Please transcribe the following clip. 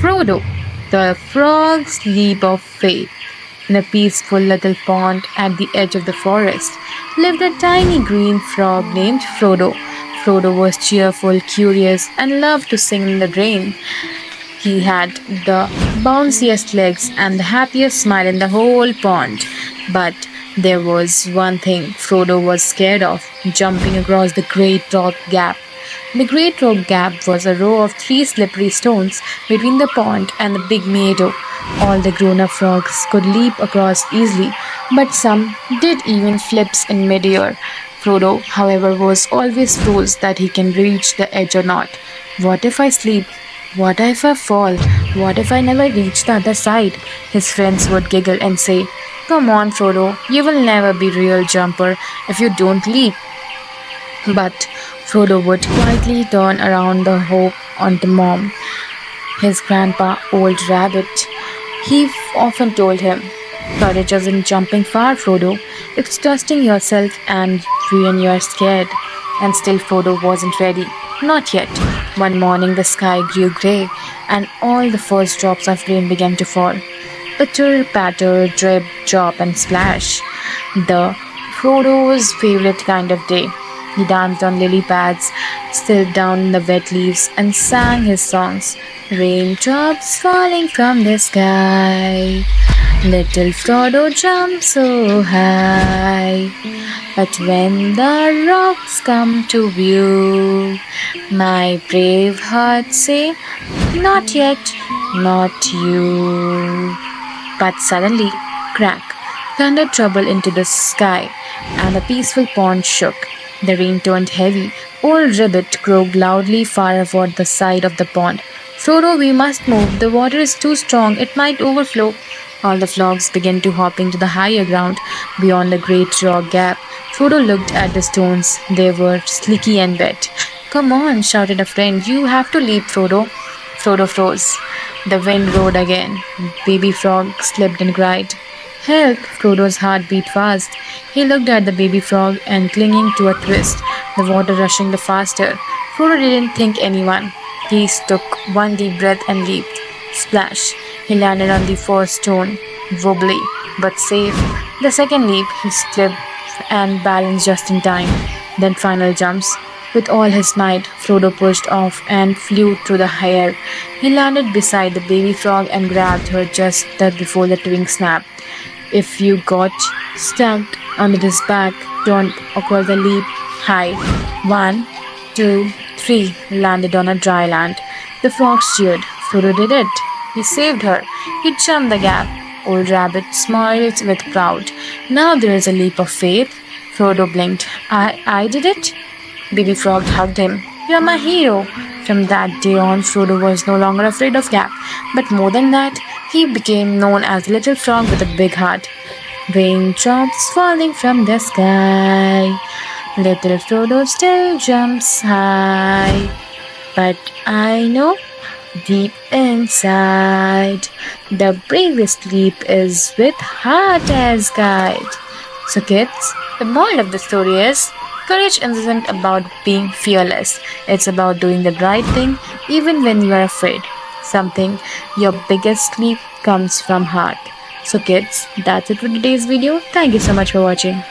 Frodo, the Frog's Leap of Faith. In a peaceful little pond at the edge of the forest lived a tiny green frog named Frodo. Frodo was cheerful, curious, and loved to sing in the rain. He had the bounciest legs and the happiest smile in the whole pond. But there was one thing Frodo was scared of jumping across the Great Rock Gap. The Great Rock Gap was a row of three slippery stones between the pond and the big meadow. All the grown up frogs could leap across easily, but some did even flips in midair. Frodo, however, was always froze that he can reach the edge or not. What if I sleep? What if I fall? What if I never reach the other side? His friends would giggle and say, "Come on, Frodo, you will never be real jumper if you don't leap." But Frodo would quietly turn around the hope on the mom, his grandpa, Old Rabbit. He often told him, "Courage isn't jumping far, Frodo. It's trusting yourself and when you're scared." And still Frodo wasn't ready. Not yet. One morning the sky grew grey, and all the first drops of rain began to fall. Pitter, patter, drip, drop, and splash. The Frodo's favorite kind of day. He danced on lily pads, slid down in the wet leaves, and sang his songs. Raindrops falling from the sky. Little Frodo jumped so high. But when the rocks come to view, my brave heart say, "Not yet, not you." But suddenly, crack, thunder troubled into the sky, and the peaceful pond shook. The rain turned heavy. Old Ribbit croaked loudly far aboard the side of the pond. "Frodo, we must move. The water is too strong. It might overflow." All the frogs began to hop into the higher ground beyond the great rock gap. Frodo looked at the stones. They were slicky and wet. "Come on," shouted a friend. "You have to leap, Frodo." Frodo froze. The wind roared again. Baby Frog slipped and cried, "Help!" Frodo's heart beat fast. He looked at the baby frog and clinging to a twist, the water rushing the faster. Frodo didn't think anyone. He took one deep breath and leaped. Splash! He landed on the first stone, wobbly but safe. The second leap, he slipped and balanced just in time. Then final jumps. With all his might, Frodo pushed off and flew through the air. He landed beside the baby frog and grabbed her just before the twig snapped. If you got stuck under his back, turned across the leap high. 1, 2, 3, landed on a dry land. The frogs cheered. Frodo did it. He saved her. He jumped the gap. Old Rabbit smiled with pride. "Now there is a leap of faith." Frodo blinked. I did it?" Baby Frog hugged him. "You're my hero." From that day on, Frodo was no longer afraid of gap. But more than that, he became known as the little frog with a big heart. Raindrops falling from the sky. Little Frodo still jumps high. But I know, deep inside, the bravest leap is with heart as guide. So kids, the moral of the story is, courage isn't about being fearless. It's about doing the right thing even when you are afraid. Your biggest leap comes from heart. So kids, that's it for today's video. Thank you so much for watching.